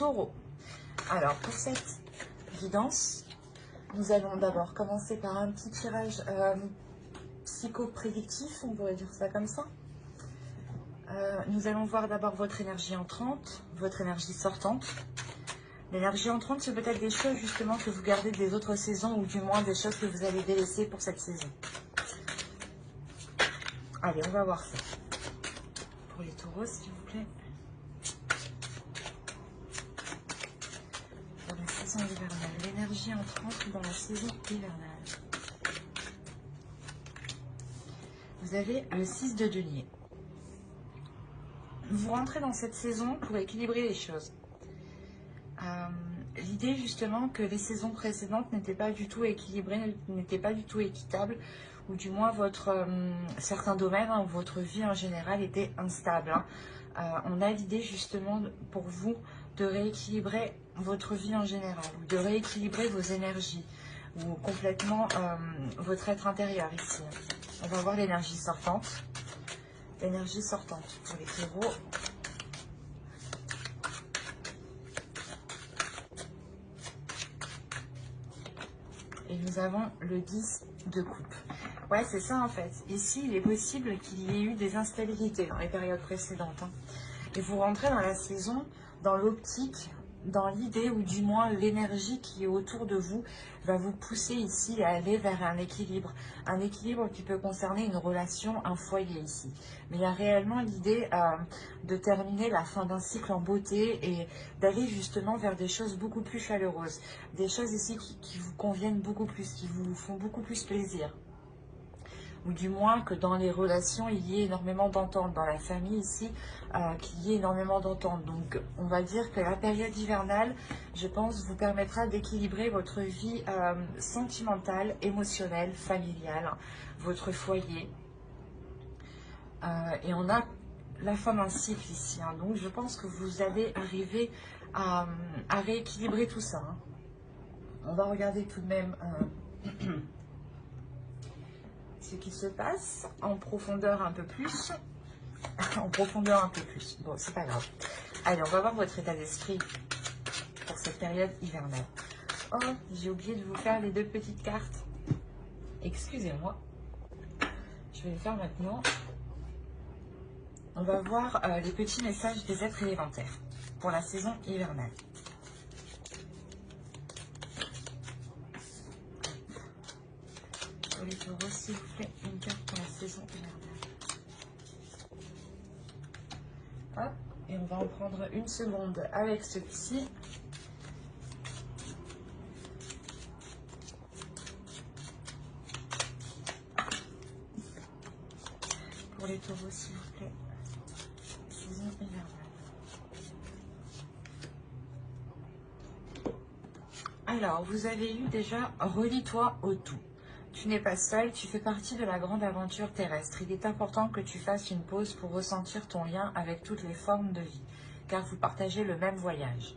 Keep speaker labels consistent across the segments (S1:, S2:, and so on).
S1: Taureau. Alors, pour cette guidance, nous allons d'abord commencer par un petit tirage psycho-prédictif, on pourrait dire ça comme ça. Nous allons voir d'abord votre énergie entrante, votre énergie sortante. L'énergie entrante, c'est peut-être des choses justement que vous gardez des autres saisons ou du moins des choses que vous allez délaisser pour cette saison. Allez, on va voir ça. Pour les taureaux, s'il vous plaît. Dans la saison hivernale, l'énergie entrante dans la saison hivernale. Vous avez le 6 de denier. Vous rentrez dans cette saison pour équilibrer les choses. L'idée justement que les saisons précédentes n'étaient pas du tout équilibrées, n'étaient pas du tout équitables, ou du moins certains domaines, ou votre vie en général était instable. On a l'idée justement pour vous de rééquilibrer votre vie en général, ou de rééquilibrer vos énergies, ou complètement votre être intérieur ici. On va voir l'énergie sortante. L'énergie sortante pour les taureaux. Et nous avons le 10 de coupe. Ouais, c'est ça en fait. Ici, il est possible qu'il y ait eu des instabilités dans les périodes précédentes. Et vous rentrez dans la saison, dans l'optique, dans l'idée, ou du moins l'énergie qui est autour de vous, va vous pousser ici à aller vers un équilibre. Un équilibre qui peut concerner une relation, un foyer ici. Mais il y a réellement l'idée de terminer la fin d'un cycle en beauté et d'aller justement vers des choses beaucoup plus chaleureuses. Des choses ici qui vous conviennent beaucoup plus, qui vous font beaucoup plus plaisir. Ou du moins que dans les relations, il y ait énormément d'entente. Dans la famille ici, qu'il y ait énormément d'entente. Donc, on va dire que la période hivernale, je pense, vous permettra d'équilibrer votre vie sentimentale, émotionnelle, familiale, votre foyer. Et on a la fin d'un cycle ici. Donc, je pense que vous allez arriver à rééquilibrer tout ça. On va regarder tout de même... ce qui se passe en profondeur un peu plus. En profondeur un peu plus. Bon, c'est pas grave. Allez, on va voir votre état d'esprit pour cette période hivernale. Oh, j'ai oublié de vous faire les deux petites cartes. Excusez-moi. Je vais le faire maintenant. On va voir les petits messages des êtres élémentaires pour la saison hivernale. Pour les taureaux, s'il vous plaît, une carte pour la saison hivernale. Hop, et on va en prendre une seconde avec celui-ci. Pour les taureaux, s'il vous plaît, saison hivernale. Alors, vous avez eu déjà « Relie-toi au tout ». Tu n'es pas seul, tu fais partie de la grande aventure terrestre. Il est important que tu fasses une pause pour ressentir ton lien avec toutes les formes de vie, car vous partagez le même voyage.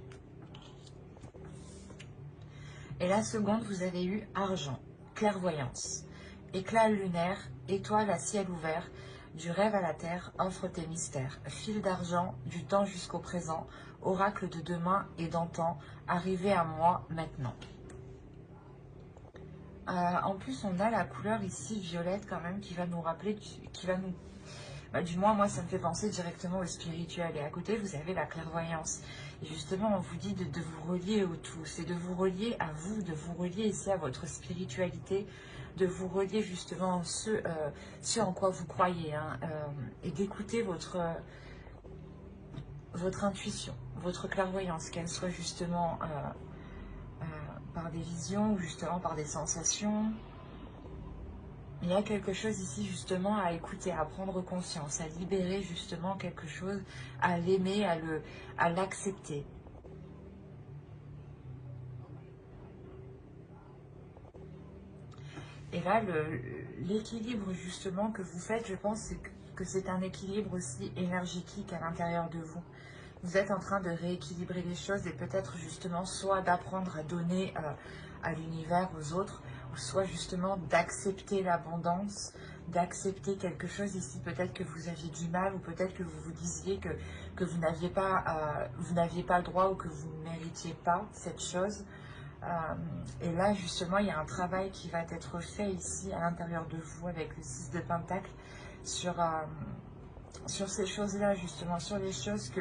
S1: Et la seconde, vous avez eu argent, clairvoyance, éclat lunaire, étoile à ciel ouvert, du rêve à la terre, offre tes mystères, fil d'argent, du temps jusqu'au présent, oracle de demain et d'antan, arrivé à moi maintenant. En plus, on a la couleur ici violette quand même qui va nous rappeler, qui va nous... du moins, moi, ça me fait penser directement au spirituel. Et à côté, vous avez la clairvoyance. Et justement, on vous dit de vous relier au tout. C'est de vous relier à vous, de vous relier ici à votre spiritualité, de vous relier justement ce en quoi vous croyez. Et d'écouter votre intuition, votre clairvoyance, qu'elle soit justement... par des visions ou justement par des sensations. Il y a quelque chose ici justement à écouter, à prendre conscience, à libérer justement quelque chose, à l'aimer, à l'accepter. Et là, l'équilibre justement que vous faites, je pense que c'est un équilibre aussi énergétique à l'intérieur de vous. Vous êtes en train de rééquilibrer les choses et peut-être justement soit d'apprendre à donner à l'univers, aux autres, ou soit justement d'accepter l'abondance, d'accepter quelque chose ici. Peut-être que vous aviez du mal, ou peut-être que vous vous disiez que vous n'aviez pas le droit, ou que vous ne méritiez pas cette chose. Et là, justement, il y a un travail qui va être fait ici, à l'intérieur de vous, avec le 6 de Pentacle, sur ces choses-là, justement, sur les choses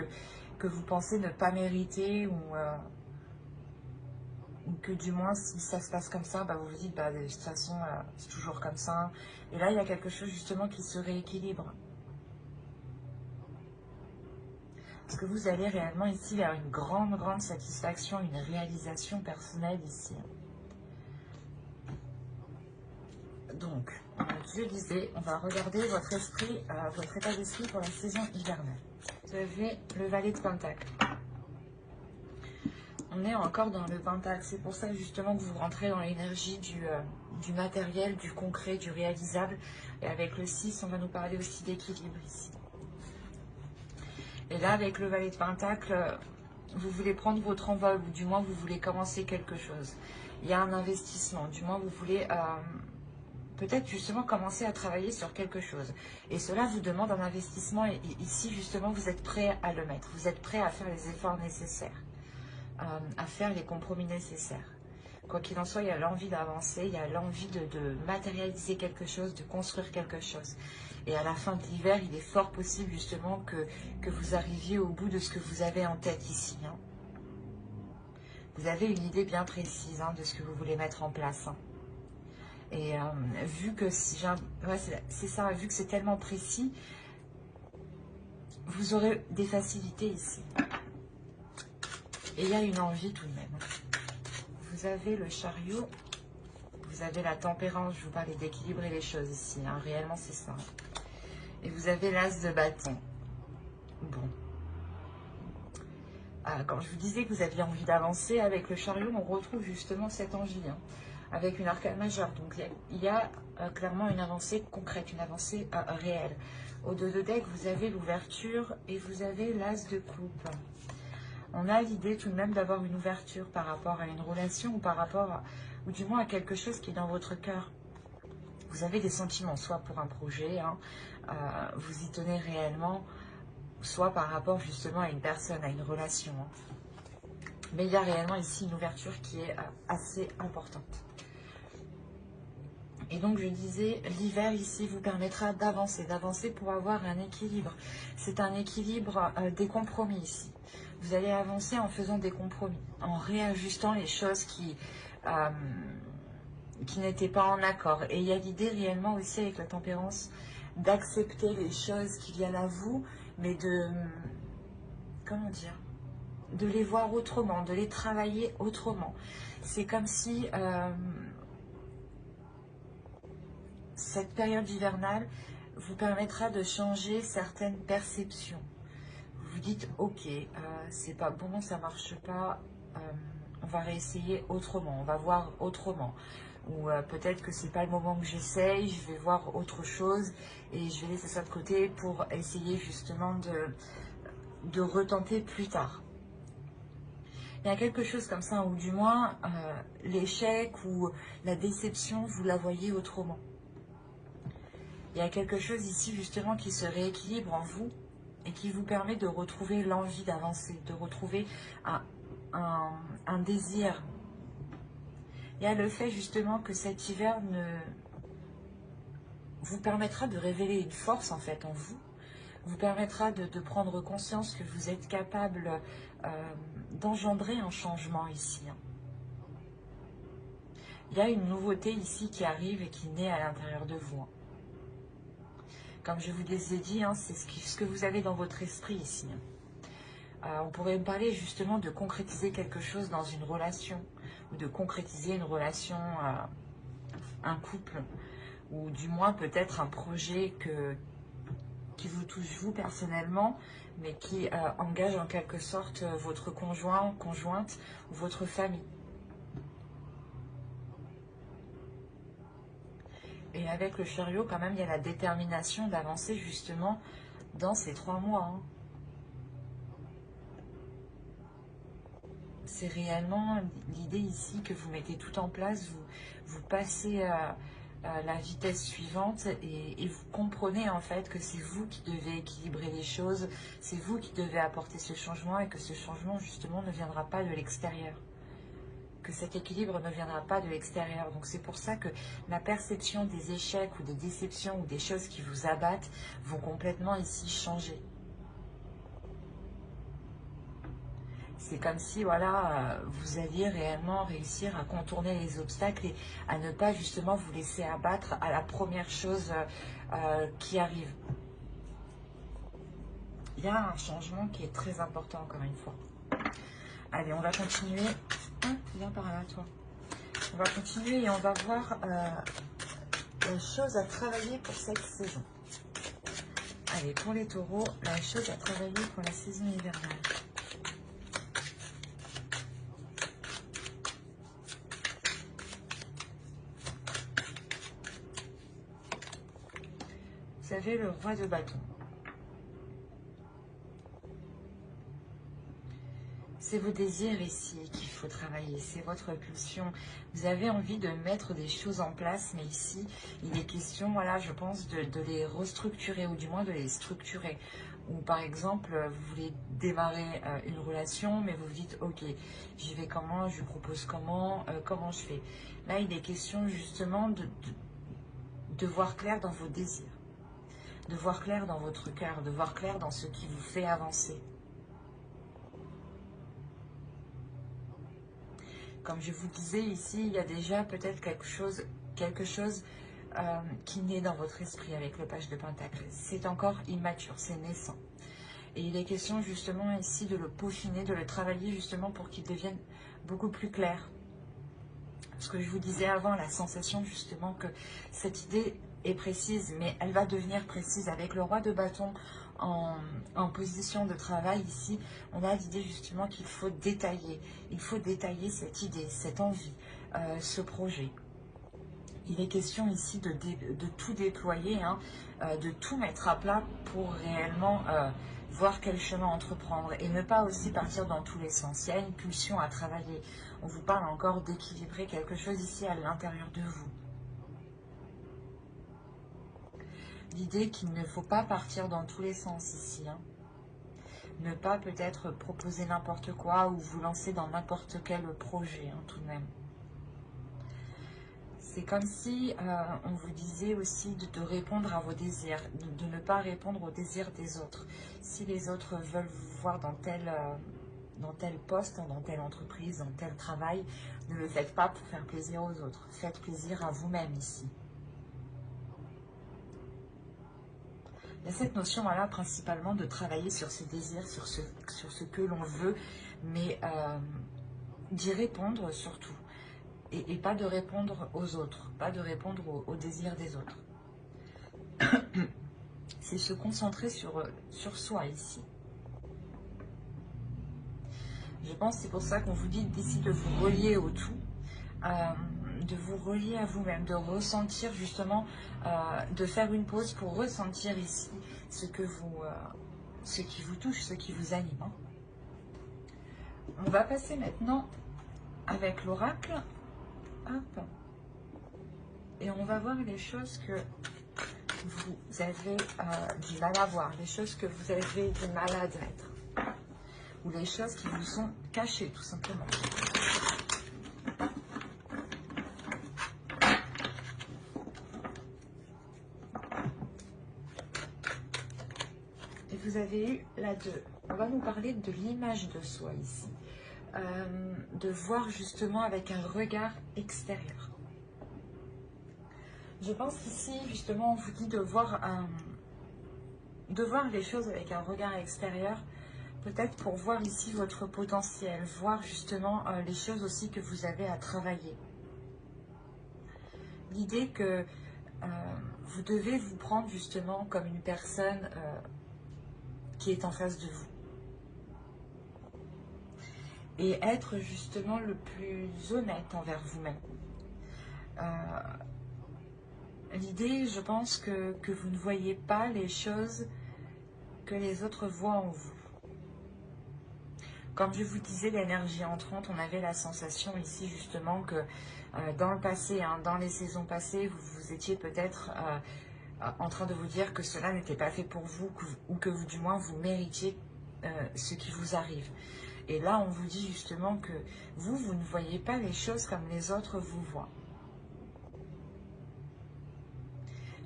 S1: que vous pensez ne pas mériter, ou que du moins, si ça se passe comme ça, bah, vous vous dites, bah, de toute façon, c'est toujours comme ça. Et là, il y a quelque chose, justement, qui se rééquilibre. Parce que vous allez réellement ici vers une grande, grande satisfaction, une réalisation personnelle ici. Donc, je disais, on va regarder votre esprit, votre état d'esprit pour la saison hivernale. Vous avez le valet de Pentacle. On est encore dans le Pentacle. C'est pour ça justement que vous rentrez dans l'énergie du matériel, du concret, du réalisable. Et avec le 6, on va nous parler aussi d'équilibre ici. Et là, avec le valet de Pentacle, vous voulez prendre votre envol, ou du moins vous voulez commencer quelque chose. Il y a un investissement, du moins vous voulez peut-être justement commencer à travailler sur quelque chose. Et cela vous demande un investissement, et ici justement vous êtes prêt à le mettre. Vous êtes prêt à faire les efforts nécessaires, à faire les compromis nécessaires. Quoi qu'il en soit, il y a l'envie d'avancer, il y a l'envie de matérialiser quelque chose, de construire quelque chose. Et à la fin de l'hiver, il est fort possible justement que vous arriviez au bout de ce que vous avez en tête ici. Hein. Vous avez une idée bien précise de ce que vous voulez mettre en place. Hein. Et vu que c'est ça, vu que c'est tellement précis, vous aurez des facilités ici. Et il y a une envie tout de même. Vous avez le chariot, vous avez la tempérance, je vous parlais d'équilibrer les choses ici, hein, réellement c'est ça. Et vous avez l'as de bâton. Bon. Quand je vous disais que vous aviez envie d'avancer, avec le chariot, on retrouve justement cette envie, hein, avec une arcane majeure. Donc il y a clairement une avancée concrète, une avancée réelle. Au dos de deck, vous avez l'ouverture et vous avez l'as de coupe. On a l'idée tout de même d'avoir une ouverture par rapport à une relation, ou par rapport, ou du moins à quelque chose qui est dans votre cœur. Vous avez des sentiments, soit pour un projet, hein, vous y tenez réellement, soit par rapport justement à une personne, à une relation. Hein. Mais il y a réellement ici une ouverture qui est assez importante. Et donc je disais, l'hiver ici vous permettra d'avancer pour avoir un équilibre. C'est un équilibre des compromis ici. Vous allez avancer en faisant des compromis, en réajustant les choses qui n'étaient pas en accord. Et il y a l'idée réellement aussi avec la tempérance d'accepter les choses qui viennent à vous, mais de, comment dire, de les voir autrement, de les travailler autrement. C'est comme si cette période hivernale vous permettra de changer certaines perceptions. Vous vous dites, ok, c'est pas bon, ça marche pas, on va réessayer autrement, on va voir autrement. Ou peut-être que c'est pas le moment que j'essaye, je vais voir autre chose et je vais laisser ça de côté pour essayer justement de retenter plus tard. Il y a quelque chose comme ça, ou du moins l'échec ou la déception, vous la voyez autrement. Il y a quelque chose ici justement qui se rééquilibre en vous et qui vous permet de retrouver l'envie d'avancer, de retrouver un désir. Il y a le fait justement que cet hiver vous permettra de révéler une force en fait en vous, vous permettra de prendre conscience que vous êtes capable d'engendrer un changement ici. Il y a une nouveauté ici qui arrive et qui naît à l'intérieur de vous. Comme je vous ai dit, c'est ce que vous avez dans votre esprit ici. On pourrait parler justement de concrétiser quelque chose dans une relation, ou de concrétiser une relation, un couple, ou du moins peut-être un projet qui vous touche vous personnellement, mais qui engage en quelque sorte votre conjoint, conjointe, ou votre famille. Et avec le chariot, quand même, il y a la détermination d'avancer justement dans ces 3 mois. C'est réellement l'idée ici que vous mettez tout en place, vous passez la vitesse suivante et vous comprenez en fait que c'est vous qui devez équilibrer les choses, c'est vous qui devez apporter ce changement et que ce changement justement ne viendra pas de l'extérieur. Que cet équilibre ne viendra pas de l'extérieur. Donc c'est pour ça que la perception des échecs ou des déceptions ou des choses qui vous abattent vont complètement ici changer. C'est comme si voilà, vous alliez réellement réussir à contourner les obstacles et à ne pas justement vous laisser abattre à la première chose qui arrive. Il y a un changement qui est très important encore une fois. Allez, on va continuer. Viens par là, toi. On va continuer et on va voir la chose à travailler pour cette saison. Allez, pour les taureaux, la chose à travailler pour la saison hivernale. Vous avez le roi de bâton. C'est vos désirs ici qu'il faut travailler, c'est votre pulsion. Vous avez envie de mettre des choses en place, mais ici, il est question, voilà, je pense, de les restructurer, ou du moins de les structurer. Ou par exemple, vous voulez démarrer une relation, mais vous vous dites, ok, j'y vais comment, je lui propose comment, comment je fais. Là, il est question justement de voir clair dans vos désirs, de voir clair dans votre cœur, de voir clair dans ce qui vous fait avancer. Comme je vous disais ici, il y a déjà peut-être quelque chose qui naît dans votre esprit avec le page de Pentacle. C'est encore immature, c'est naissant. Et il est question justement ici de le peaufiner, de le travailler justement pour qu'il devienne beaucoup plus clair. Ce que je vous disais avant, la sensation justement que cette idée est précise, mais elle va devenir précise avec le roi de bâton en position de travail ici. On a l'idée justement qu'il faut détailler. Il faut détailler cette idée, cette envie, ce projet. Il est question ici de tout déployer, hein, de tout mettre à plat pour réellement voir quel chemin entreprendre et ne pas aussi partir dans tous les sens. Il y a une pulsion à travailler. On vous parle encore d'équilibrer quelque chose ici à l'intérieur de vous. L'idée qu'il ne faut pas partir dans tous les sens ici. Hein. Ne pas peut-être proposer n'importe quoi ou vous lancer dans n'importe quel projet, hein, tout de même. C'est comme si on vous disait aussi de répondre à vos désirs, de ne pas répondre aux désirs des autres. Si les autres veulent vous voir dans tel poste, dans telle entreprise, dans tel travail, ne le faites pas pour faire plaisir aux autres. Faites plaisir à vous-même ici. Il y a cette notion là principalement de travailler sur ses désirs, sur ce que l'on veut, mais d'y répondre surtout. Et pas de répondre aux autres, pas de répondre aux désirs des autres. C'est se concentrer sur soi ici. Je pense que c'est pour ça qu'on vous dit d'ici de vous relier au tout, de vous relier à vous-même, de ressentir justement, de faire une pause pour ressentir ici ce qui vous touche, ce qui vous anime. Hein. On va passer maintenant avec l'oracle. Hop. Et on va voir les choses que vous avez du mal à voir, les choses que vous avez du mal à admettre, ou les choses qui vous sont cachées, tout simplement. Et vous avez eu la 2. On va nous parler de l'image de soi ici. De voir justement avec un regard extérieur. Je pense qu'ici, justement, on vous dit de voir les choses avec un regard extérieur, peut-être pour voir ici votre potentiel, voir justement les choses aussi que vous avez à travailler. L'idée que vous devez vous prendre justement comme une personne qui est en face de vous. Et être justement le plus honnête envers vous-même. L'idée, je pense que vous ne voyez pas les choses que les autres voient en vous. Comme je vous disais, l'énergie entrante, on avait la sensation ici justement que dans le passé, hein, dans les saisons passées, vous étiez peut-être en train de vous dire que cela n'était pas fait pour vous, ou que vous, du moins, vous méritiez ce qui vous arrive. Et là, on vous dit justement que vous ne voyez pas les choses comme les autres vous voient.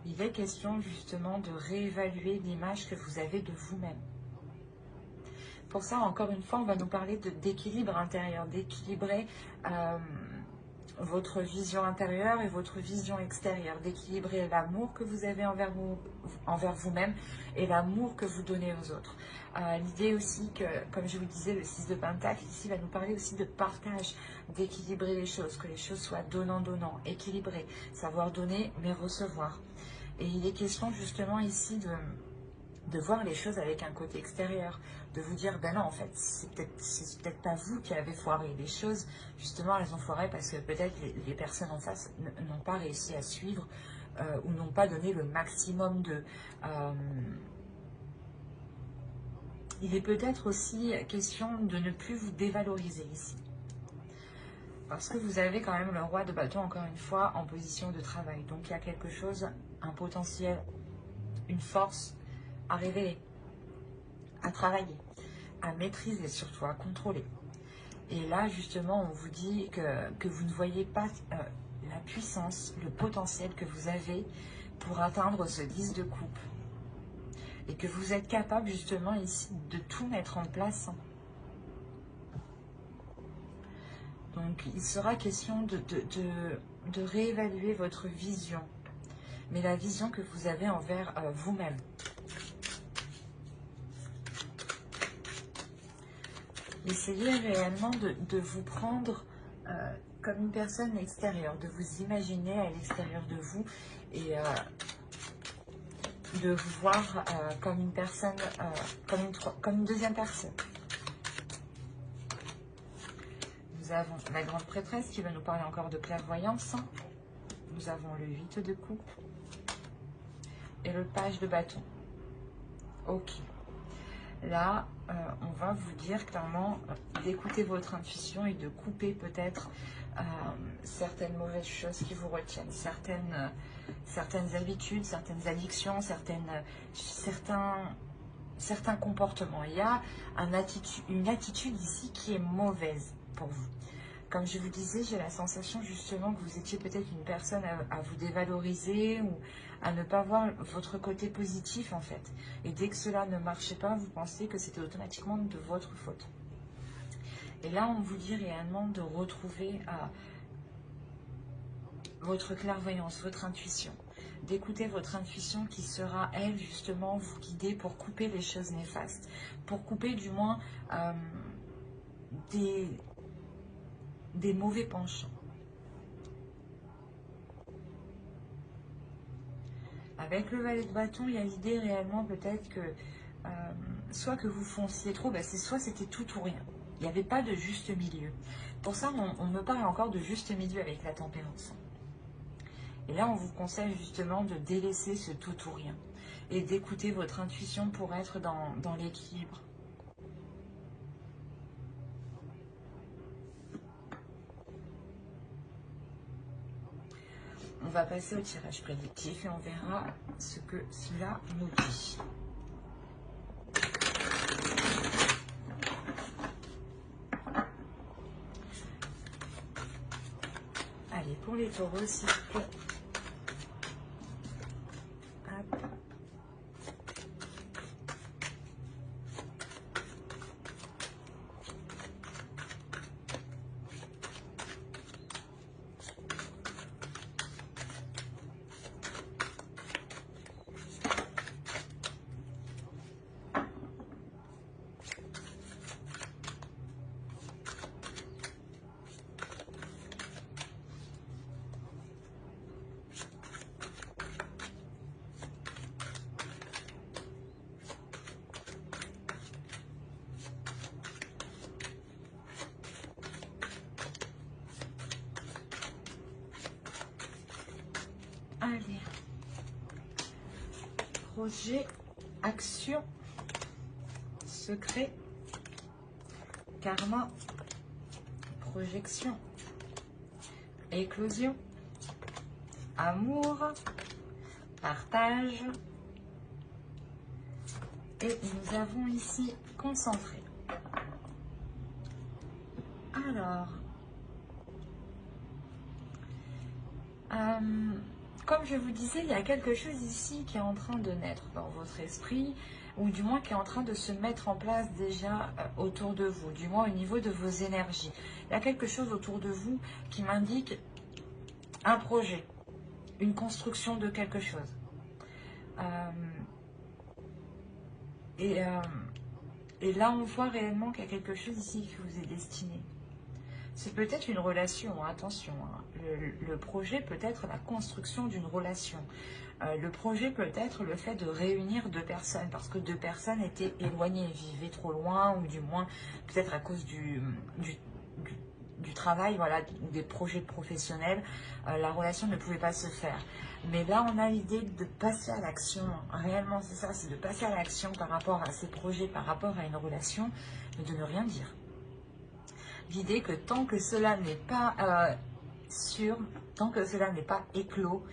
S1: Il est question justement de réévaluer l'image que vous avez de vous-même. Pour ça, encore une fois, on va nous parler d'équilibre intérieur, d'équilibrer votre vision intérieure et votre vision extérieure, d'équilibrer l'amour que vous avez envers vous-même et l'amour que vous donnez aux autres. L'idée aussi que, comme je vous disais, le 6 de Pentacle ici va nous parler aussi de partage, d'équilibrer les choses, que les choses soient donnant-donnant, équilibrées, savoir donner mais recevoir. Et il est question justement ici de voir les choses avec un côté extérieur, de vous dire, ben non, en fait, c'est peut-être pas vous qui avez foiré les choses, justement, elles ont foiré parce que peut-être les personnes en face n'ont pas réussi à suivre ou n'ont pas donné le maximum de... il est peut-être aussi question de ne plus vous dévaloriser ici. Parce que vous avez quand même le roi de bâton, encore une fois, en position de travail. Donc il y a quelque chose, un potentiel, une force à révéler, à travailler, à maîtriser surtout, à contrôler. Et là, justement, on vous dit que vous ne voyez pas la puissance, le potentiel que vous avez pour atteindre ce 10 de coupe. Et que vous êtes capable, justement, ici, de tout mettre en place. Donc, il sera question de réévaluer votre vision. Mais la vision que vous avez envers vous-même. Essayez réellement de vous prendre comme une personne extérieure, de vous imaginer à l'extérieur de vous et de vous voir comme une personne, comme une deuxième personne. Nous avons la grande prêtresse qui va nous parler encore de clairvoyance. Nous avons le 8 de coupe et le page de bâton. Ok. Là, on va vous dire clairement d'écouter votre intuition et de couper peut-être certaines mauvaises choses qui vous retiennent, certaines habitudes, certaines addictions, certains comportements. Il y a une attitude ici qui est mauvaise pour vous. Comme je vous disais, j'ai la sensation justement que vous étiez peut-être une personne à vous dévaloriser ou à ne pas voir votre côté positif en fait. Et dès que cela ne marchait pas, vous pensiez que c'était automatiquement de votre faute. Et là, on vous dit réellement de retrouver votre clairvoyance, votre intuition. D'écouter votre intuition qui sera, elle, justement, vous guider pour couper les choses néfastes. Pour couper du moins des mauvais penchants. Avec le valet de bâton, il y a l'idée réellement peut-être que soit que vous fonciez trop, soit c'était tout ou rien. Il n'y avait pas de juste milieu. Pour ça, on me parle encore de juste milieu avec la tempérance. Et là, on vous conseille justement de délaisser ce tout ou rien et d'écouter votre intuition pour être dans l'équilibre. On va passer au tirage prédictif et on verra ce que cela nous dit. Allez, pour les taureaux, s'il vous plaît. Hop. Allez, projet, action, secret karma, projection, éclosion, amour, partage. Et nous avons ici concentré. Alors, comme je vous disais, il y a quelque chose ici qui est en train de naître dans votre esprit, ou du moins qui est en train de se mettre en place déjà autour de vous, du moins au niveau de vos énergies. Il y a quelque chose autour de vous qui m'indique un projet, une construction de quelque chose. Et là, on voit réellement qu'il y a quelque chose ici qui vous est destiné. C'est peut-être une relation, attention. Hein. Le projet peut être la construction d'une relation. Le projet peut être le fait de réunir deux personnes, parce que deux personnes étaient éloignées, vivaient trop loin, ou du moins peut-être à cause du travail, voilà, des projets professionnels, la relation ne pouvait pas se faire. Mais là, on a l'idée de passer à l'action. Réellement, c'est ça, c'est de passer à l'action par rapport à ces projets, par rapport à une relation, mais de ne rien dire. L'idée que tant que cela n'est pas sûr, tant que cela n'est pas éclos,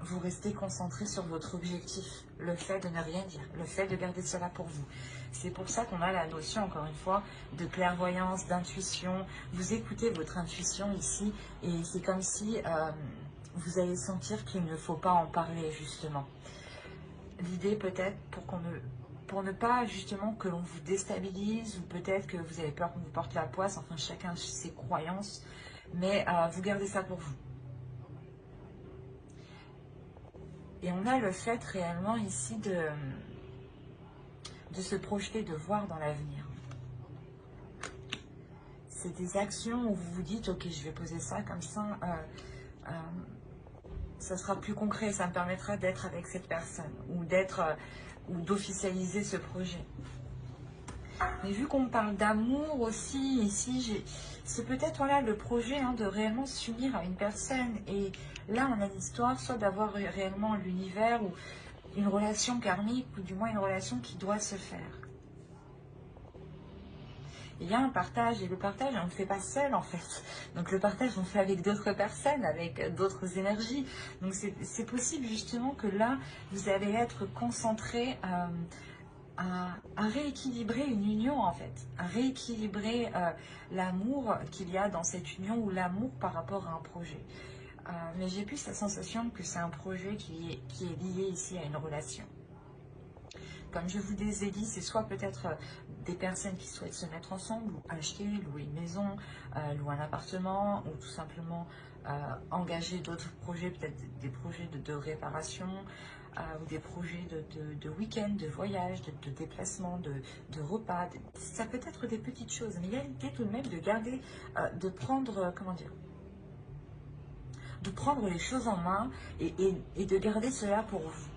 S1: vous restez concentré sur votre objectif, le fait de ne rien dire, le fait de garder cela pour vous. C'est pour ça qu'on a la notion, encore une fois, de clairvoyance, d'intuition. Vous écoutez votre intuition ici, et c'est comme si vous allez sentir qu'il ne faut pas en parler, justement. L'idée peut-être pour ne pas justement que l'on vous déstabilise, ou peut-être que vous avez peur qu'on vous porte la poisse, enfin chacun ses croyances, mais vous gardez ça pour vous. Et on a le fait réellement ici de se projeter, de voir dans l'avenir. C'est des actions où vous vous dites, ok, je vais poser ça comme ça, ça sera plus concret, ça me permettra d'être avec cette personne, ou d'officialiser ce projet. Mais vu qu'on parle d'amour aussi, ici, c'est peut-être voilà, le projet de réellement s'unir à une personne. Et là, on a l'histoire soit d'avoir réellement l'univers, ou une relation karmique, ou du moins une relation qui doit se faire. Il y a un partage, et le partage, on ne le fait pas seul en fait. Donc le partage, on le fait avec d'autres personnes, avec d'autres énergies. Donc c'est possible justement que là, vous allez être concentré à rééquilibrer une union en fait, à rééquilibrer l'amour qu'il y a dans cette union, ou l'amour par rapport à un projet. Mais j'ai plus la sensation que c'est un projet qui est lié ici à une relation. Comme je vous ai dit, c'est soit peut-être des personnes qui souhaitent se mettre ensemble, ou acheter, louer une maison, louer un appartement, ou tout simplement engager d'autres projets, peut-être des projets de réparation, ou des projets de week-end, de voyage, de déplacement, de repas. Ça peut être des petites choses, mais il y a l'idée tout de même de garder, de prendre, comment dire, de prendre les choses en main, et de garder cela pour vous.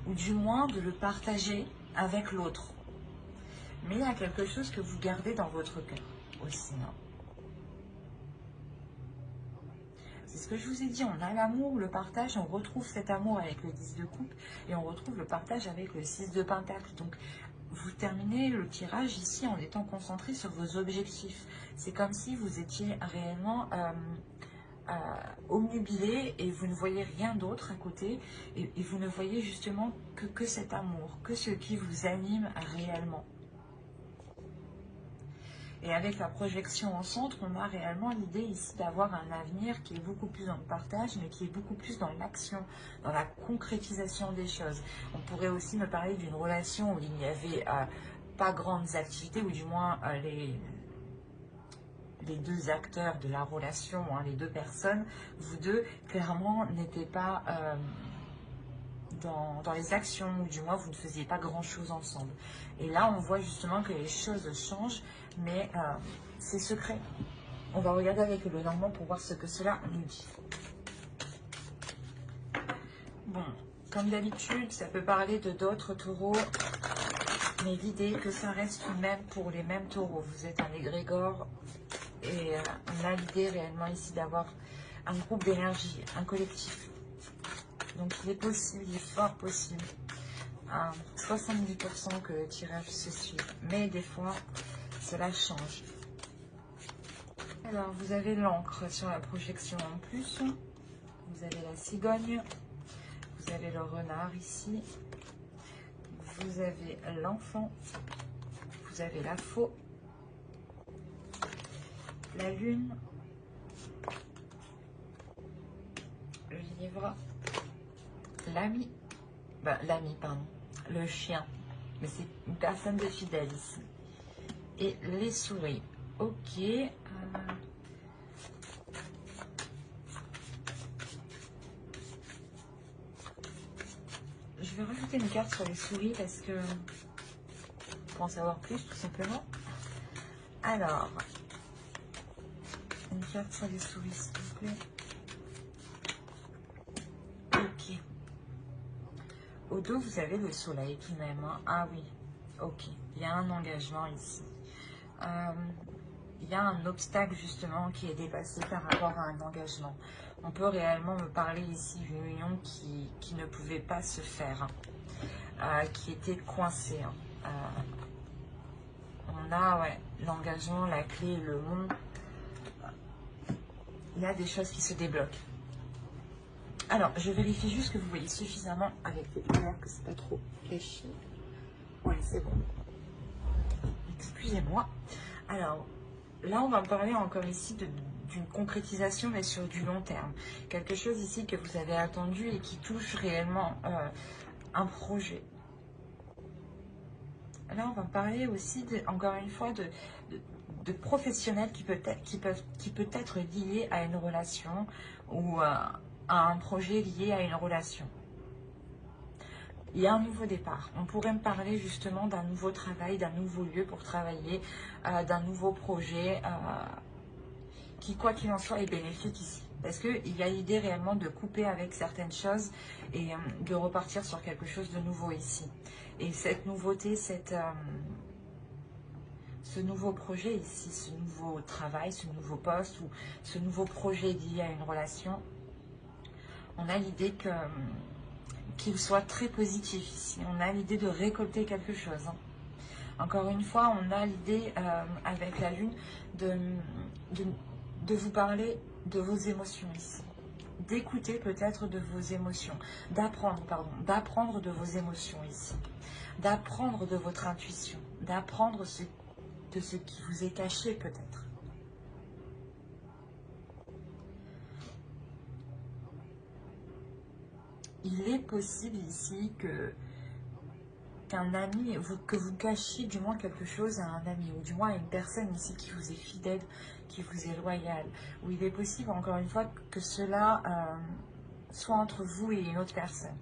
S1: Ou du moins de le partager avec l'autre. Mais il y a quelque chose que vous gardez dans votre cœur aussi. C'est ce que je vous ai dit, on a l'amour, le partage, on retrouve cet amour avec le 10 de coupe, et on retrouve le partage avec le 6 de pentacle. Donc vous terminez le tirage ici en étant concentré sur vos objectifs. C'est comme si vous étiez réellement omnubilé, et vous ne voyez rien d'autre à côté, et vous ne voyez justement que cet amour, que ce qui vous anime réellement. Et avec la projection en centre, on a réellement l'idée ici d'avoir un avenir qui est beaucoup plus dans le partage, mais qui est beaucoup plus dans l'action, dans la concrétisation des choses. On pourrait aussi me parler d'une relation où il n'y avait pas grandes activités, ou du moins les deux acteurs de la relation, les deux personnes, vous deux, clairement, n'étaient pas dans les actions, ou du moins, vous ne faisiez pas grand-chose ensemble. Et là, on voit justement que les choses changent, mais c'est secret. On va regarder avec le Normand pour voir ce que cela nous dit. Bon, comme d'habitude, ça peut parler de d'autres taureaux, mais l'idée que ça reste même pour les mêmes taureaux. Vous êtes un égrégore, et on a l'idée réellement ici d'avoir un groupe d'énergie, un collectif. Donc il est possible, il est fort possible, à 70% que le tirage se suive. Mais des fois, cela change. Alors, vous avez l'encre sur la projection en plus. Vous avez la cigogne. Vous avez le renard ici. Vous avez l'enfant. Vous avez la faux. La lune. Le livre. L'ami. L'ami, pardon. Le chien. Mais c'est une personne de fidèle ici. Et les souris. Ok. Je vais rajouter une carte sur les souris parce que pour en savoir plus tout simplement. Alors, une carte sur les souris s'il vous plaît. Ok. Au dos vous avez le soleil tout de même. Hein. Ah oui, ok. Il y a un engagement ici. Il y a un obstacle justement qui est dépassé par rapport à un engagement. On peut réellement me parler ici d'une union qui ne pouvait pas se faire, qui était coincée. On a l'engagement, la clé, le mont. Il y a des choses qui se débloquent. Alors, je vérifie juste que vous voyez suffisamment avec les lumières, que c'est pas trop caché. Oui, c'est bon. Excusez-moi. Alors, là, on va parler encore ici d'une concrétisation, mais sur du long terme. Quelque chose ici que vous avez attendu et qui touche réellement un projet. Là, on va parler aussi, encore une fois, de professionnels qui peut être lié à une relation ou à un projet lié à une relation. Il y a un nouveau départ. On pourrait me parler justement d'un nouveau travail, d'un nouveau lieu pour travailler, d'un nouveau projet qui, quoi qu'il en soit, est bénéfique ici. Parce qu'il y a l'idée réellement de couper avec certaines choses et de repartir sur quelque chose de nouveau ici. Et cette nouveauté, ce nouveau projet ici, ce nouveau travail, ce nouveau poste ou ce nouveau projet lié à une relation, on a l'idée qu'il soit très positif ici. On a l'idée de récolter quelque chose. Hein. Encore une fois, on a l'idée avec la lune de vous parler de vos émotions ici. D'écouter peut-être de vos émotions. D'apprendre de vos émotions ici. D'apprendre de votre intuition. D'apprendre de ce qui vous est caché peut-être. Il est possible ici qu'un ami, que vous cachiez du moins quelque chose à un ami, ou du moins à une personne ici qui vous est fidèle, qui vous est loyale, ou il est possible encore une fois que cela soit entre vous et une autre personne.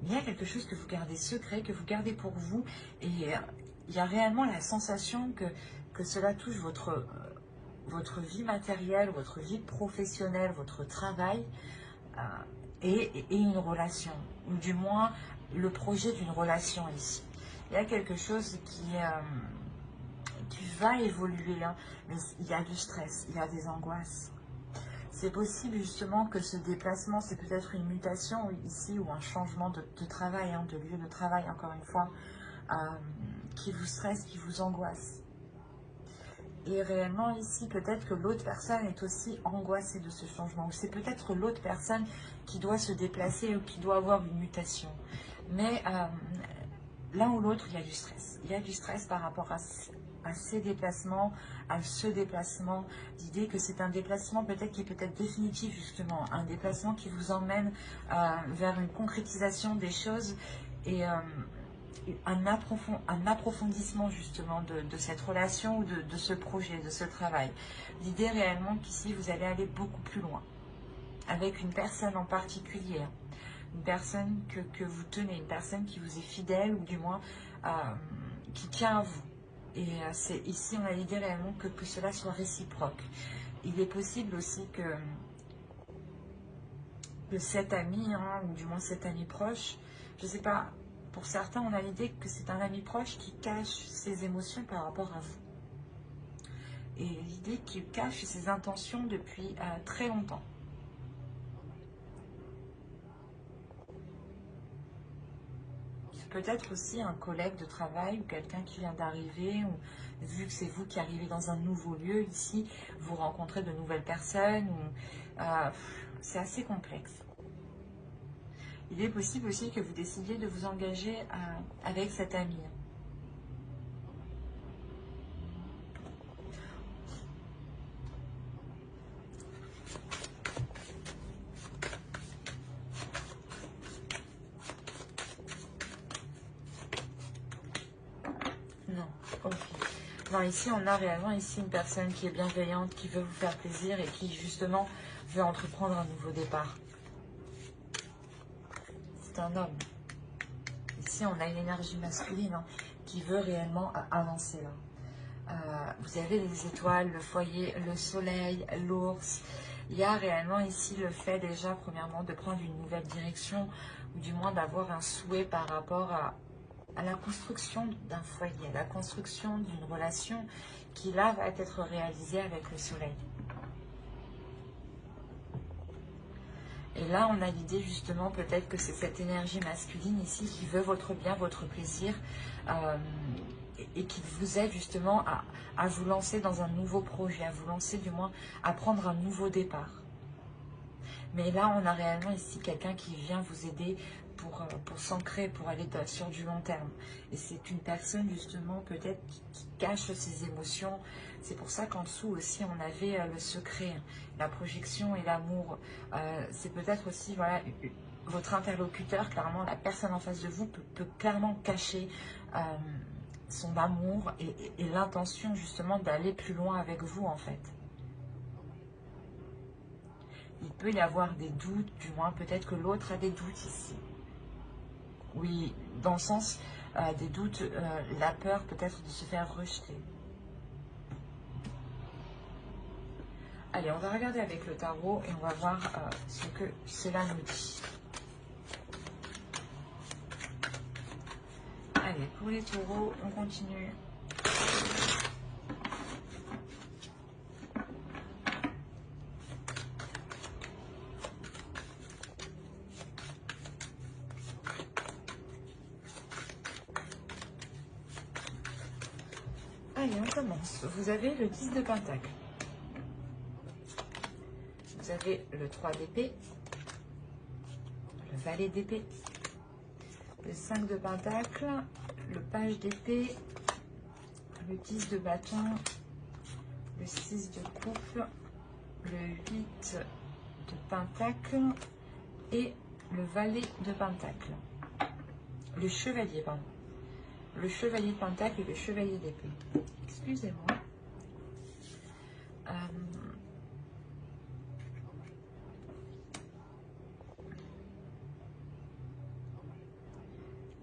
S1: Il y a quelque chose que vous gardez secret, que vous gardez pour vous, et il y a réellement la sensation que cela touche votre vie matérielle, votre vie professionnelle, votre travail, et une relation, ou du moins le projet d'une relation ici. Il y a quelque chose qui va évoluer, hein, mais il y a du stress, il y a des angoisses. C'est possible justement que ce déplacement, c'est peut-être une mutation ici ou un changement de travail, hein, de lieu de travail, encore une fois, qui vous stresse, qui vous angoisse. Et réellement ici, peut-être que l'autre personne est aussi angoissée de ce changement. Ou c'est peut-être l'autre personne qui doit se déplacer ou qui doit avoir une mutation. Mais l'un ou l'autre, il y a du stress. Il y a du stress par rapport à ces déplacements, à ce déplacement. L'idée que c'est un déplacement peut-être qui est peut-être définitif justement. Un déplacement qui vous emmène vers une concrétisation des choses et un approfondissement justement de cette relation ou de ce projet, de ce travail. L'idée réellement qu'ici vous allez aller beaucoup plus loin avec une personne en particulier, une personne que vous tenez, une personne qui vous est fidèle ou du moins qui tient à vous. Et ici on a l'idée réellement que cela soit réciproque. Il est possible aussi que cet ami, hein, ou du moins cet ami proche, je ne sais pas, pour certains, on a l'idée que c'est un ami proche qui cache ses émotions par rapport à vous. Et l'idée qu'il cache ses intentions depuis très longtemps. peut-être aussi un collègue de travail ou quelqu'un qui vient d'arriver, ou vu que c'est vous qui arrivez dans un nouveau lieu ici, vous rencontrez de nouvelles personnes, c'est assez complexe. Il est possible aussi que vous décidiez de vous engager avec cet ami. Non, ok. Non, ici, on a réellement ici une personne qui est bienveillante, qui veut vous faire plaisir et qui, justement, veut entreprendre un nouveau départ. C'est un homme. Ici, on a une énergie masculine qui veut réellement avancer là. Vous avez les étoiles, le foyer, le soleil, l'ours. Il y a réellement ici le fait déjà, premièrement, de prendre une nouvelle direction, ou du moins d'avoir un souhait par rapport à la construction d'un foyer, à la construction d'une relation qui là va être réalisée avec le soleil. Et là, on a l'idée justement peut-être que c'est cette énergie masculine ici qui veut votre bien, votre plaisir, et qui vous aide justement à vous lancer dans un nouveau projet, à vous lancer du moins à prendre un nouveau départ. Mais là, on a réellement ici quelqu'un qui vient vous aider pour s'ancrer, pour aller sur du long terme. Et c'est une personne justement peut-être qui cache ses émotions. C'est pour ça qu'en dessous aussi, on avait le secret, la projection et l'amour. C'est peut-être aussi, voilà, votre interlocuteur, clairement, la personne en face de vous peut clairement cacher son amour et l'intention justement d'aller plus loin avec vous en fait. Il peut y avoir des doutes, du moins peut-être que l'autre a des doutes ici. Oui, dans le sens des doutes, la peur peut-être de se faire rejeter. Allez, on va regarder avec le tarot et on va voir ce que cela nous dit. Allez, pour les taureaux, on continue. Allez, on commence. Vous avez le 10 de Pentacle. Vous avez le 3 d'épée, le valet d'épée, le 5 de Pentacle, le page d'épée, le 10 de bâton, le 6 de coupe, le 8 de Pentacle et le valet de Pentacle. Le chevalier, pardon. Le chevalier de Pentacle et le chevalier d'épée. Excusez-moi.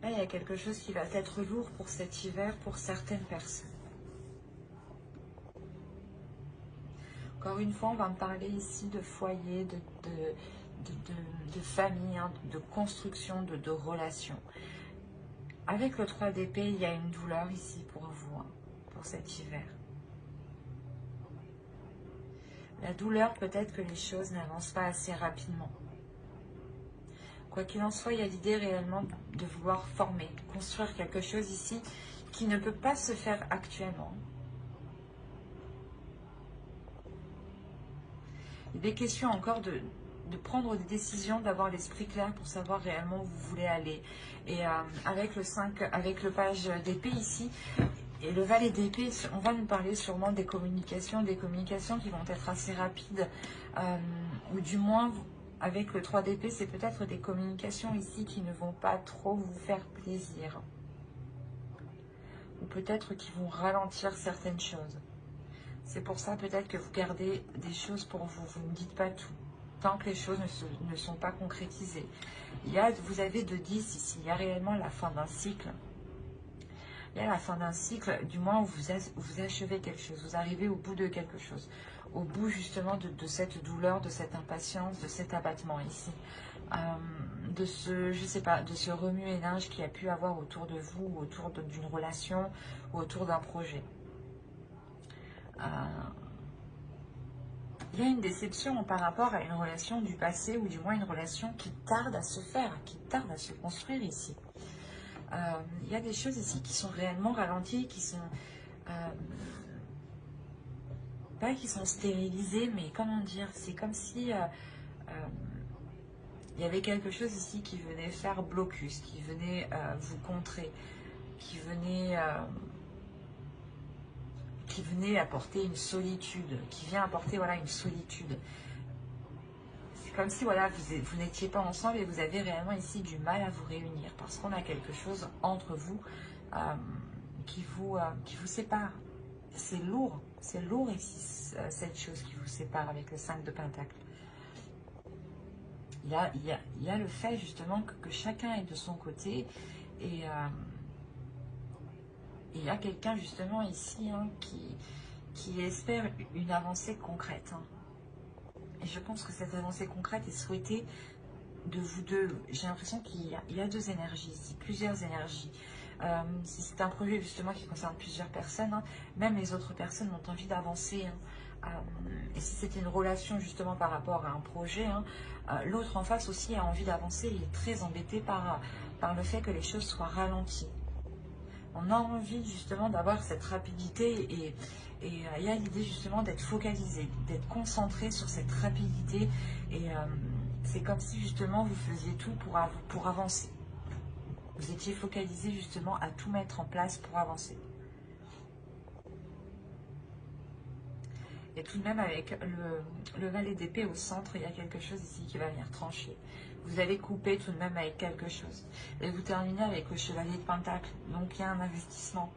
S1: Là, il y a quelque chose qui va être lourd pour cet hiver pour certaines personnes. Encore une fois, on va me parler ici de foyer, de famille, de construction, de relations. Avec le 3 d'épée, il y a une douleur ici pour vous, pour cet hiver. La douleur, peut-être que les choses n'avancent pas assez rapidement. Quoi qu'il en soit, il y a l'idée réellement de vouloir former, construire quelque chose ici qui ne peut pas se faire actuellement. Il est question encore de prendre des décisions, d'avoir l'esprit clair pour savoir réellement où vous voulez aller. Et avec le 5, avec le page d'épée ici, et le valet d'épée, on va nous parler sûrement des communications qui vont être assez rapides, ou du moins, avec le 3 d'épée, c'est peut-être des communications ici qui ne vont pas trop vous faire plaisir. Ou peut-être qui vont ralentir certaines choses. C'est pour ça peut-être que vous gardez des choses pour vous, vous ne dites pas tout, tant que les choses ne sont pas concrétisées. Vous avez de 10 ici, il y a réellement la fin d'un cycle. Il y a la fin d'un cycle, du moins où vous achevez quelque chose, vous arrivez au bout de quelque chose, au bout justement de cette douleur, de cette impatience, de cet abattement ici, de ce, je sais pas, de ce remue-ménage qu'il y a pu avoir autour de vous, autour d'une relation, ou autour d'un projet. Il y a une déception par rapport à une relation du passé, ou du moins une relation qui tarde à se faire, qui tarde à se construire ici. Il y a des choses ici qui sont réellement ralenties, qui sont... pas qui sont stérilisées, mais comment dire, c'est comme si il y avait quelque chose ici qui venait faire blocus, qui venait vous contrer, qui venait apporter une solitude, qui vient apporter voilà, une solitude. C'est comme si voilà, vous n'étiez pas ensemble et vous avez réellement ici du mal à vous réunir parce qu'on a quelque chose entre vous qui vous sépare. C'est lourd ici, cette chose qui vous sépare avec le 5 de Pentacle. Il y a le fait justement que chacun est de son côté et il y a quelqu'un justement ici hein, qui espère une avancée concrète. Hein. Et je pense que cette avancée concrète est souhaitée de vous deux. J'ai l'impression qu'il y a deux énergies ici, plusieurs énergies. Si c'est un projet justement qui concerne plusieurs personnes, hein, même les autres personnes ont envie d'avancer. Hein. Et si c'est une relation justement par rapport à un projet, hein, l'autre en face aussi a envie d'avancer. Il est très embêté par le fait que les choses soient ralenties. On a envie justement d'avoir cette rapidité et il y a l'idée justement d'être focalisé, d'être concentré sur cette rapidité et c'est comme si justement vous faisiez tout pour avancer. Vous étiez focalisé justement à tout mettre en place pour avancer. Et tout de même avec le valet d'épée au centre, il y a quelque chose ici qui va venir trancher. Vous allez couper tout de même avec quelque chose. Et vous terminez avec le chevalier de Pentacle. Donc il y a un investissement.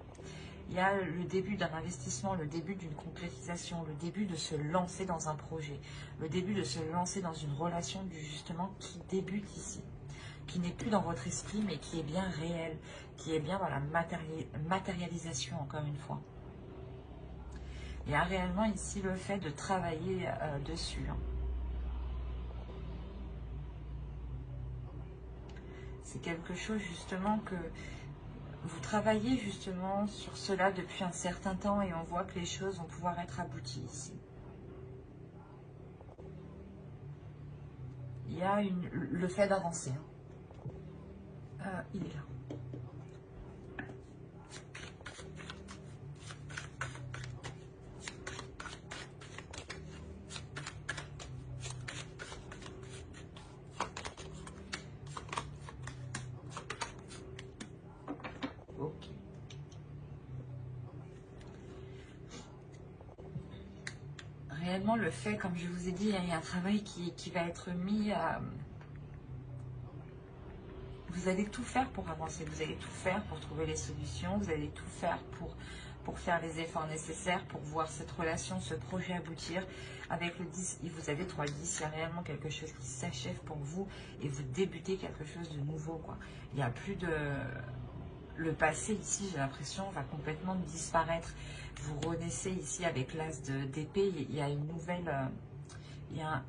S1: Il y a le début d'un investissement, le début d'une concrétisation, le début de se lancer dans un projet, le début de se lancer dans une relation justement qui débute ici, qui n'est plus dans votre esprit mais qui est bien réel, qui est bien dans la matérialisation encore une fois. Il y a réellement ici le fait de travailler dessus. Hein. C'est quelque chose justement que vous travaillez justement sur cela depuis un certain temps et on voit que les choses vont pouvoir être abouties ici. Il y a le fait d'avancer. Hein. Il est là. Réellement, le fait, comme je vous ai dit, il y a un travail qui va être mis à... Vous allez tout faire pour avancer, vous allez tout faire pour trouver les solutions, vous allez tout faire pour faire les efforts nécessaires, pour voir cette relation, ce projet aboutir. Avec le 10, vous avez 3-10, il y a réellement quelque chose qui s'achève pour vous et vous débutez quelque chose de nouveau, quoi. Il n'y a plus de... Le passé ici, j'ai l'impression, va complètement disparaître. Vous renaissez ici avec l'as d'épée. Il y a une nouvelle, il y a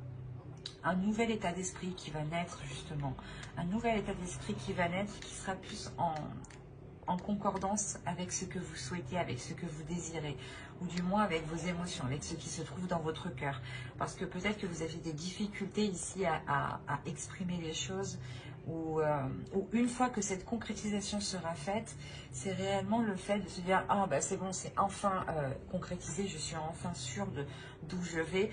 S1: un nouvel état d'esprit qui va naître justement. Un nouvel état d'esprit qui va naître, qui sera plus en concordance avec ce que vous souhaitez, avec ce que vous désirez, ou du moins avec vos émotions, avec ce qui se trouve dans votre cœur. Parce que peut-être que vous avez des difficultés ici à exprimer les choses, ou une fois que cette concrétisation sera faite, c'est réellement le fait de se dire « Ah, bah c'est bon, c'est enfin concrétisé, je suis enfin sûre d'où je vais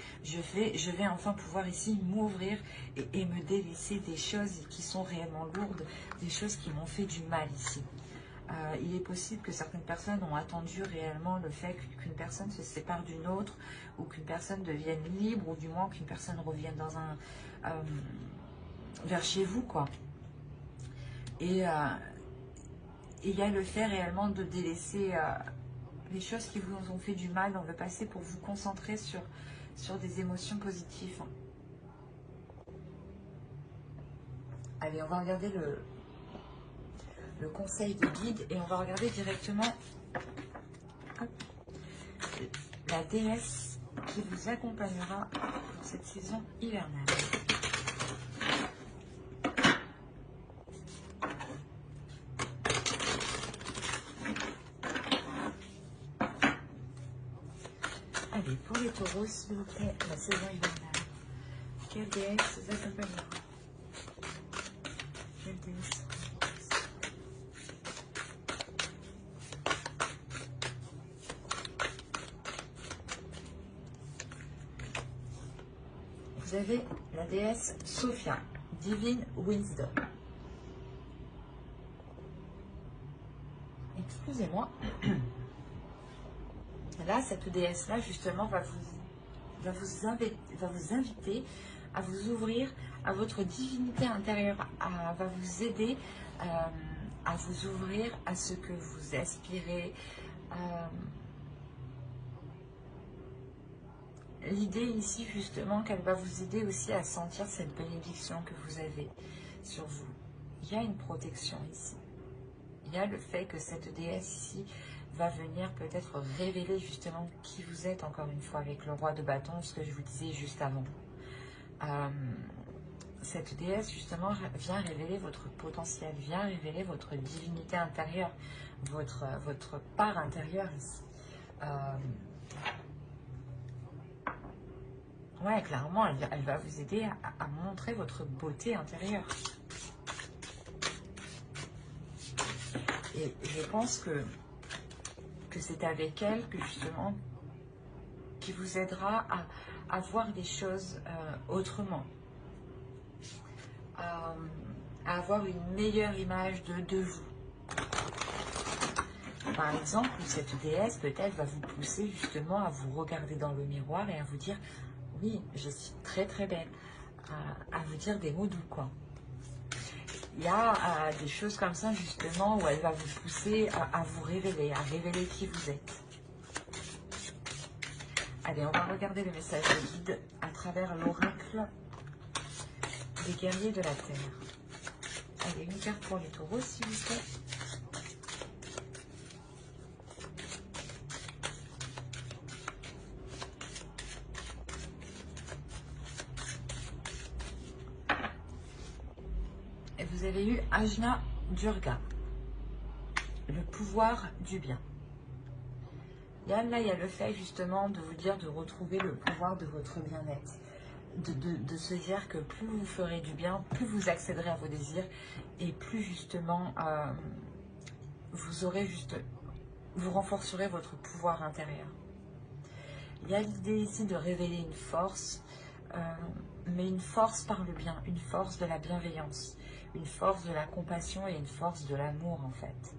S1: enfin pouvoir ici m'ouvrir et me délaisser des choses qui sont réellement lourdes, des choses qui m'ont fait du mal ici. » Il est possible que certaines personnes ont attendu réellement le fait qu'une personne se sépare d'une autre, ou qu'une personne devienne libre, ou du moins qu'une personne revienne dans un... vers chez vous, quoi. Et il y a le fait réellement de délaisser les choses qui vous ont fait du mal dans le passé pour vous concentrer sur des émotions positives. Allez, on va regarder le conseil de guide et on va regarder directement la déesse qui vous accompagnera pour cette saison hivernale. Allez, pour les taureaux, s'il vous plaît, la saison hivernale. Quelle déesse vous accompagnera? Quelle déesse? vous avez la déesse Sophia, Divine Wisdom. Excusez-moi. Là, cette déesse-là, justement, va vous inviter à vous ouvrir à votre divinité intérieure, va vous aider à vous ouvrir à ce que vous aspirez. L'idée ici, justement, qu'elle va vous aider aussi à sentir cette bénédiction que vous avez sur vous. Il y a une protection ici. Il y a le fait que cette déesse ici va venir peut-être révéler justement qui vous êtes, encore une fois, avec le roi de bâton, ce que je vous disais juste avant. Cette déesse, justement, vient révéler votre potentiel, vient révéler votre divinité intérieure, votre part intérieure ici. Ouais, clairement, elle va vous aider à montrer votre beauté intérieure. Et je pense que c'est avec elle que, justement, qui vous aidera à voir les choses autrement. À avoir une meilleure image de vous. Par exemple, cette déesse peut-être va vous pousser justement à vous regarder dans le miroir et à vous dire « Oui, je suis très très belle », à vous dire des mots doux, quoi. Il y a des choses comme ça justement où elle va vous pousser à vous révéler, à révéler qui vous êtes. Allez, on va regarder le message de guide à travers l'oracle des guerriers de la Terre. Allez, une carte pour les taureaux, s'il vous plaît. Et vous avez eu Ajna Durga, le pouvoir du bien. Là, il y a le fait justement de vous dire de retrouver le pouvoir de votre bien-être. De se dire que plus vous ferez du bien, plus vous accéderez à vos désirs et plus justement vous renforcerez votre pouvoir intérieur. Il y a l'idée ici de révéler une force, mais une force par le bien, une force de la bienveillance, une force de la compassion et une force de l'amour en fait.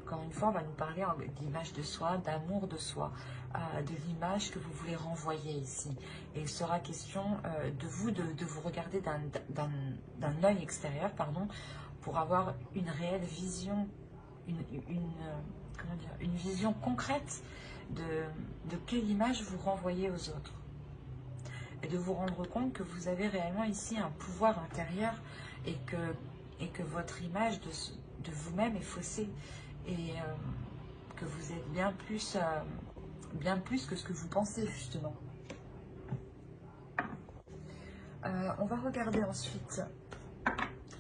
S1: Encore une fois, on va nous parler d'image de soi, d'amour de soi, de l'image que vous voulez renvoyer ici. Et il sera question de vous regarder d'un œil extérieur, pardon, pour avoir une réelle vision, une vision concrète de quelle image vous renvoyez aux autres. Et de vous rendre compte que vous avez réellement ici un pouvoir intérieur et que votre image de vous-même est faussée. Et que vous êtes bien plus que ce que vous pensez justement. On va regarder ensuite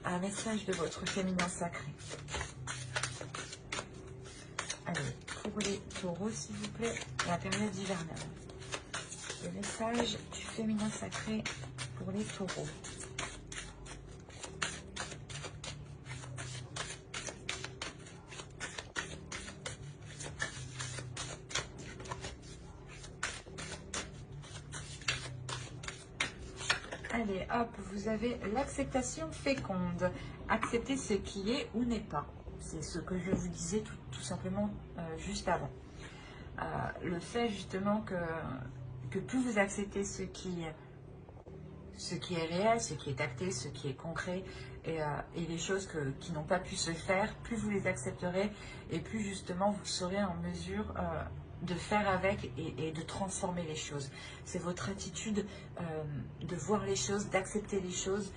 S1: un message de votre féminin sacré. Allez, pour les taureaux s'il vous plaît, la période hivernale. Le message du féminin sacré pour les taureaux. Allez, hop, vous avez l'acceptation féconde. Accepter ce qui est ou n'est pas. C'est ce que je vous disais tout simplement juste avant. Le fait justement que plus vous acceptez ce qui est réel, ce qui est acté, ce qui est concret, et les choses qui n'ont pas pu se faire, plus vous les accepterez et plus justement vous serez en mesure de faire avec et de transformer les choses. C'est votre attitude de voir les choses, d'accepter les choses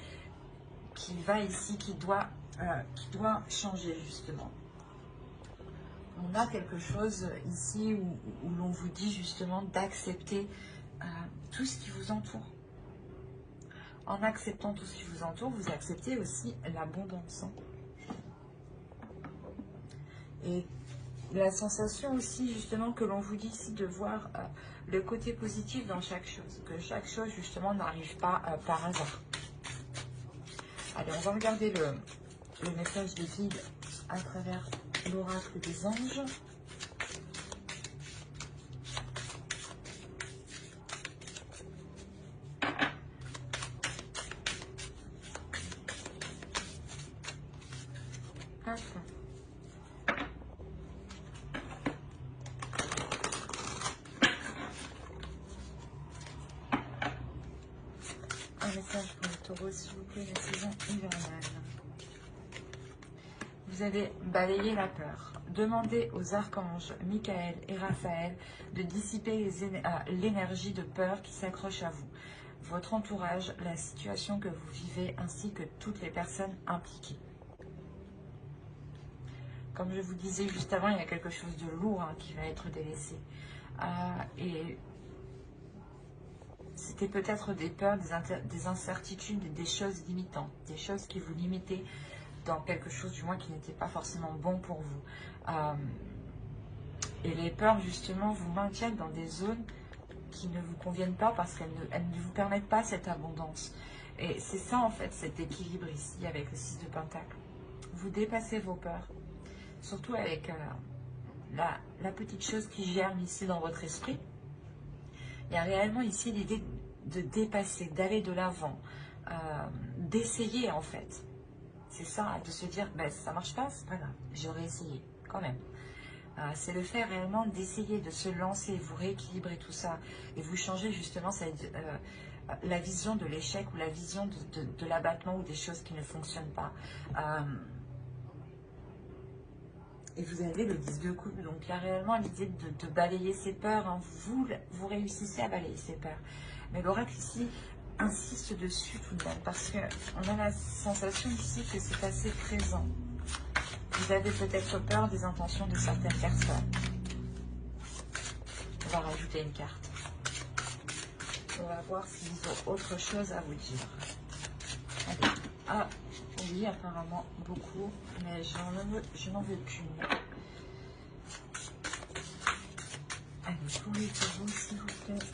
S1: qui va ici, qui doit changer justement. On a quelque chose ici où l'on vous dit justement d'accepter tout ce qui vous entoure. En acceptant tout ce qui vous entoure, vous acceptez aussi l'abondance. Et la sensation aussi justement que l'on vous dit ici de voir le côté positif dans chaque chose, que chaque chose justement n'arrive pas par hasard. Allez, on va regarder le message de guide à travers l'oracle des anges. Pentacle. Un message pour le taureau, s'il vous plaît, la saison hivernale. Vous avez balayé la peur. Demandez aux archanges Michael et Raphaël de dissiper l'énergie de peur qui s'accroche à vous, votre entourage, la situation que vous vivez, ainsi que toutes les personnes impliquées. Comme je vous disais juste avant, il y a quelque chose de lourd qui va être délaissé. Et c'était peut-être des peurs, des incertitudes, des choses limitantes, des choses qui vous limitaient dans quelque chose du moins qui n'était pas forcément bon pour vous. Et les peurs justement vous maintiennent dans des zones qui ne vous conviennent pas parce qu'elles ne vous permettent pas cette abondance. Et c'est ça en fait cet équilibre ici avec le 6 de Pentacle. Vous dépassez vos peurs, surtout avec la petite chose qui germe ici dans votre esprit. Il y a réellement ici l'idée de dépasser, d'aller de l'avant, d'essayer en fait. C'est ça, de se dire, ben, ça marche pas, c'est pas grave, j'aurais essayé quand même. C'est le fait réellement d'essayer de se lancer, vous rééquilibrer tout ça et vous changer justement la vision de l'échec ou la vision de l'abattement ou des choses qui ne fonctionnent pas. Et vous avez le 10 de coupe, donc il y a réellement l'idée de balayer ses peurs. Vous réussissez à balayer ses peurs. Mais l'oracle ici insiste dessus tout de même, parce qu'on a la sensation ici que c'est assez présent. Vous avez peut-être peur des intentions de certaines personnes. On va rajouter une carte. On va voir s'ils ont autre chose à vous dire. Allez. Ah, oui, apparemment beaucoup, mais je n'en veux qu'une. Allez, pour les taureaux, s'il vous plaît.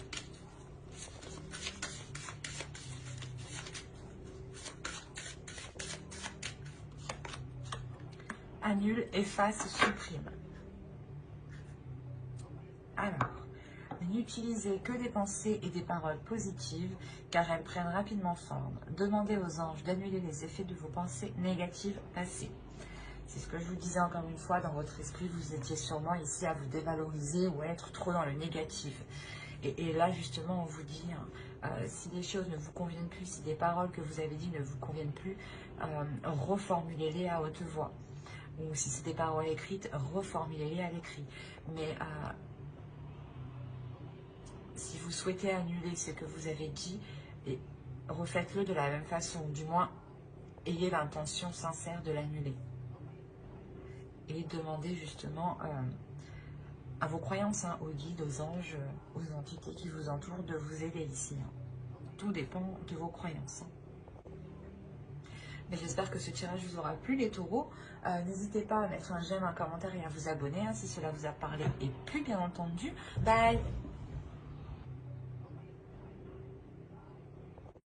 S1: Annule, efface, supprime. Alors, n'utilisez que des pensées et des paroles positives, car elles prennent rapidement forme. Demandez aux anges d'annuler les effets de vos pensées négatives passées. C'est ce que je vous disais encore une fois, dans votre esprit, vous étiez sûrement ici à vous dévaloriser ou à être trop dans le négatif. Et là, justement, on vous dit, si les choses ne vous conviennent plus, si des paroles que vous avez dites ne vous conviennent plus, reformulez-les à haute voix. Ou si c'est des paroles écrites, reformulez-les à l'écrit. Mais si vous souhaitez annuler ce que vous avez dit, refaites-le de la même façon. Du moins, ayez l'intention sincère de l'annuler. Et demandez justement à vos croyances, aux guides, aux anges, aux entités qui vous entourent de vous aider ici. Tout dépend de vos croyances. Mais j'espère que ce tirage vous aura plu, les taureaux. N'hésitez pas à mettre un j'aime, un commentaire et à vous abonner si cela vous a parlé et plu, bien entendu. Bye!